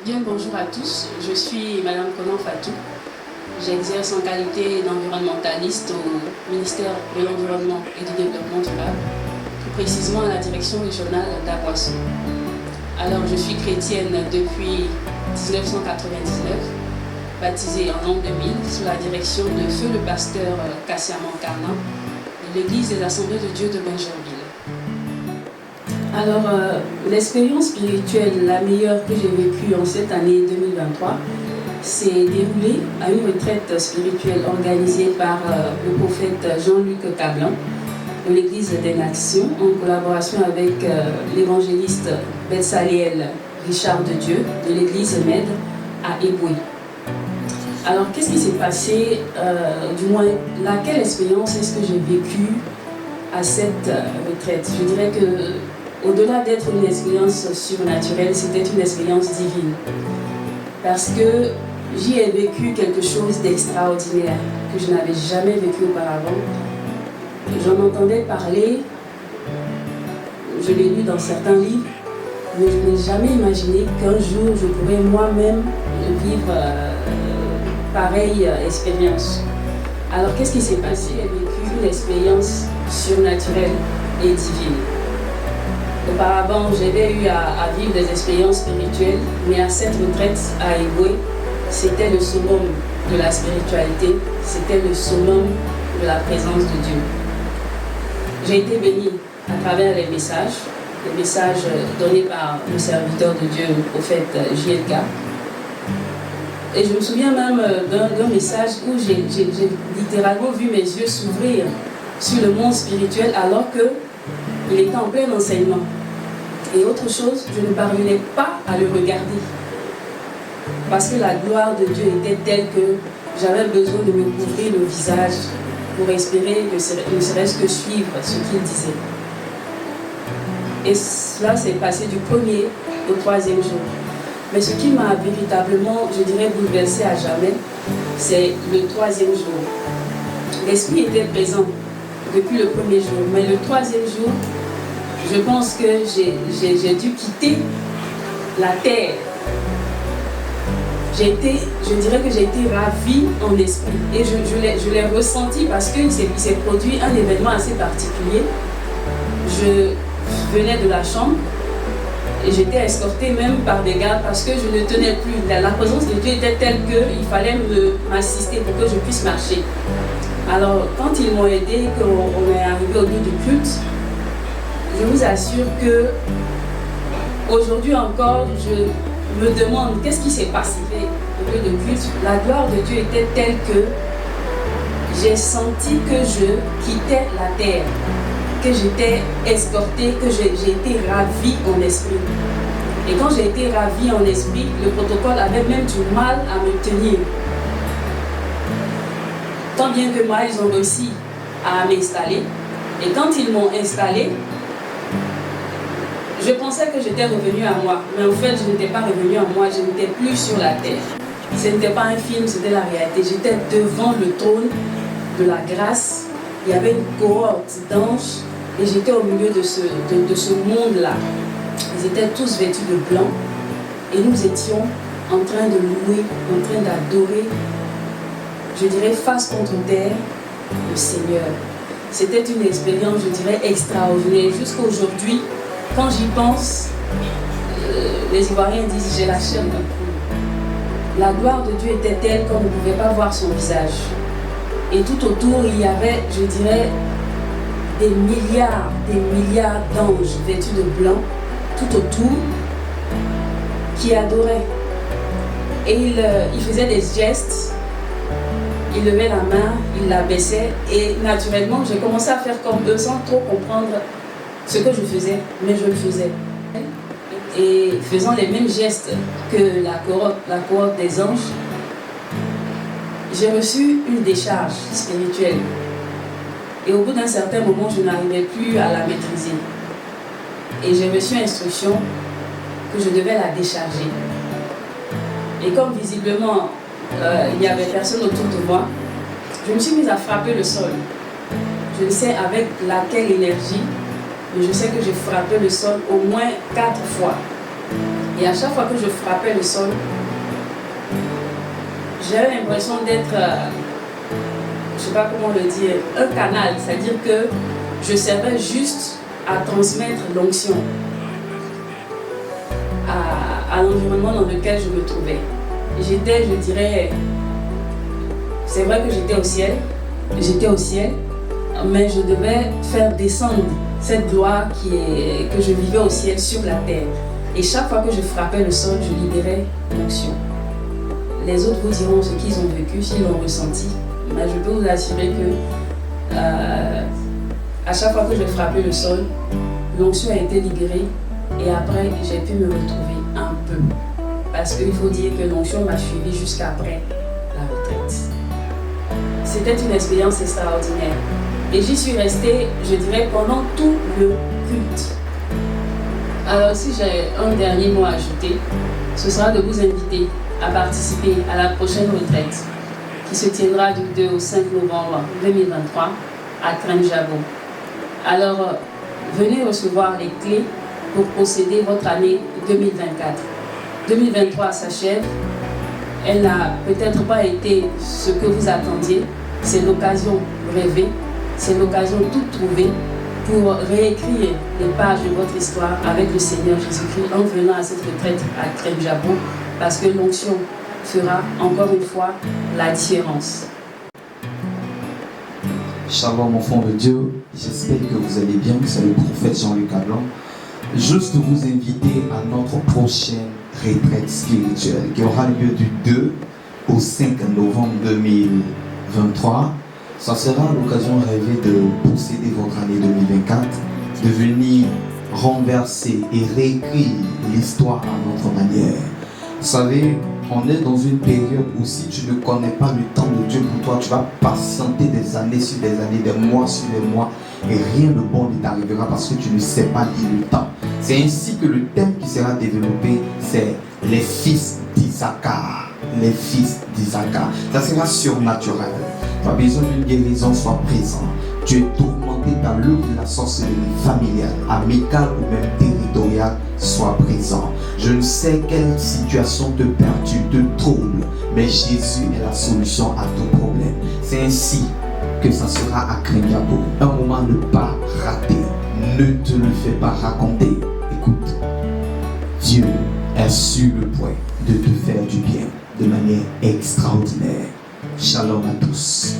Bien, bonjour à tous. Je suis Madame Konan Fatou. J'exerce en qualité d'environnementaliste au ministère de l'Environnement et du Développement durable, plus précisément à la direction régionale d'Aboisson. Alors, je suis chrétienne depuis 1999, baptisée en l'an 2000 sous la direction de feu le pasteur Kassia Mankarna de l'église des Assemblées de Dieu de Benjerville. Alors, l'expérience spirituelle la meilleure que j'ai vécue en cette année 2023 s'est déroulée à une retraite spirituelle organisée par le prophète Jean-Luc Cablan de l'église des Nations en collaboration avec l'évangéliste Betsaléel Richard de Dieu de l'église MED à Eboué. Alors, qu'est-ce qui s'est passé, du moins, laquelle expérience est-ce que j'ai vécue à cette retraite? Je dirais que au-delà d'être une expérience surnaturelle, c'était une expérience divine. Parce que j'y ai vécu quelque chose d'extraordinaire que je n'avais jamais vécu auparavant. J'en entendais parler, je l'ai lu dans certains livres, mais je n'ai jamais imaginé qu'un jour je pourrais moi-même vivre pareille expérience. Alors qu'est-ce qui s'est passé? J'ai vécu une expérience surnaturelle et divine. Auparavant, j'avais eu à vivre des expériences spirituelles, mais à cette retraite à Eboué, c'était le summum de la spiritualité, c'était le summum de la présence de Dieu. J'ai été bénie à travers les messages donnés par le serviteur de Dieu, le prophète JLK. Et je me souviens même d'un message où j'ai littéralement vu mes yeux s'ouvrir sur le monde spirituel alors qu'il était en plein enseignement. Et autre chose, je ne parvenais pas à le regarder. Parce que la gloire de Dieu était telle que j'avais besoin de me couvrir le visage pour espérer ne serait-ce que suivre ce qu'il disait. Et cela s'est passé du premier au troisième jour. Mais ce qui m'a véritablement, je dirais, bouleversée à jamais, c'est le troisième jour. L'esprit était présent depuis le premier jour, mais le troisième jour, je pense que j'ai dû quitter la terre. Je dirais que j'ai été ravie en esprit. Et je l'ai ressenti parce qu'il s'est produit un événement assez particulier. Je venais de la chambre et j'étais escortée même par des gardes parce que je ne tenais plus. La présence de Dieu était telle qu'il fallait m'assister pour que je puisse marcher. Alors, quand ils m'ont aidé, qu'on est arrivé au lieu du culte, je vous assure que aujourd'hui encore, je me demande qu'est-ce qui s'est passé au lieu de culte. La gloire de Dieu était telle que j'ai senti que je quittais la terre, que j'étais escortée, que j'ai été ravie en esprit. Et quand j'ai été ravie en esprit, le protocole avait même du mal à me tenir. Tant bien que mal, ils ont réussi à m'installer. Et quand ils m'ont installée, je pensais que j'étais revenue à moi. Mais en fait, je n'étais pas revenue à moi, je n'étais plus sur la terre. Ce n'était pas un film, c'était la réalité. J'étais devant le trône de la grâce. Il y avait une cohorte d'anges et j'étais au milieu de ce monde-là. Ils étaient tous vêtus de blanc et nous étions en train de louer, en train d'adorer, je dirais face contre terre, le Seigneur. C'était une expérience, je dirais, extraordinaire. Jusqu'à aujourd'hui, quand j'y pense, les Ivoiriens disent « j'ai la chair d'un poule ». La gloire de Dieu était telle qu'on ne pouvait pas voir son visage. Et tout autour, il y avait, je dirais, des milliards d'anges vêtus de blanc, tout autour, qui adoraient. Et il faisait des gestes, il levait la main, il la baissait, et naturellement, j'ai commencé à faire comme eux sans trop comprendre ce que je faisais, mais je le faisais. Et faisant les mêmes gestes que la cohorte des anges, j'ai reçu une décharge spirituelle. Et au bout d'un certain moment, je n'arrivais plus à la maîtriser. Et j'ai reçu instruction que je devais la décharger. Et comme visiblement, il n'y avait personne autour de moi, je me suis mise à frapper le sol. Je ne sais avec laquelle énergie, mais je sais que j'ai frappé le sol au moins 4 fois. Et à chaque fois que je frappais le sol, j'avais l'impression d'être, je ne sais pas comment le dire, un canal. C'est-à-dire que je servais juste à transmettre l'onction à l'environnement dans lequel je me trouvais. J'étais, je dirais, c'est vrai que j'étais au ciel, mais je devais faire descendre cette gloire que je vivais au ciel sur la terre. Et chaque fois que je frappais le sol, je libérais l'onction. Les autres vous diront ce qu'ils ont vécu, s'ils l'ont ressenti. Mais je peux vous assurer que à chaque fois que je frappais le sol, l'onction a été libérée et après j'ai pu me retrouver un peu. Parce qu'il faut dire que l'onction m'a suivi jusqu'après la retraite. C'était une expérience extraordinaire. Et j'y suis restée, je dirais, pendant tout le culte. Alors si j'ai un dernier mot à ajouter, ce sera de vous inviter à participer à la prochaine retraite qui se tiendra du 2 au 5 novembre 2023 à Kremjabo. Alors, venez recevoir les clés pour posséder votre année 2024. 2023 s'achève. Elle n'a peut-être pas été ce que vous attendiez. C'est l'occasion rêvée, c'est l'occasion toute trouvée pour réécrire les pages de votre histoire avec le Seigneur Jésus-Christ en venant à cette retraite à Kremjabo, parce que l'onction fera encore une fois la différence. Shalom enfants de Dieu, j'espère que vous allez bien, c'est le prophète Jean-Luc Cablan. Juste vous inviter à notre prochaine retraite spirituelle qui aura lieu du 2 au 5 novembre 2023. Ça sera l'occasion rêvée de posséder votre année 2024, de venir renverser et réécrire l'histoire à notre manière. Vous savez, on est dans une période où si tu ne connais pas le temps de Dieu pour toi, tu vas patienter des années sur des années, des mois sur des mois, et rien de bon ne t'arrivera parce que tu ne sais pas lire le temps. C'est ainsi que le thème qui sera développé, c'est les fils d'Issachar. Les fils d'Issachar. Ça sera surnaturel. Tu as besoin d'une guérison, sois présent. Tu es tourmenté par l'œuvre de la sorcellerie familiale, amicale ou même territoriale, sois présent. Je ne sais quelle situation te perturbe, te trouble, mais Jésus est la solution à tout problème. C'est ainsi que ça sera à Kremjabo. Un moment ne pas rater. Ne te le fais pas raconter. Écoute, Dieu est sur le point de te faire du bien de manière extraordinaire. Shalom à tous.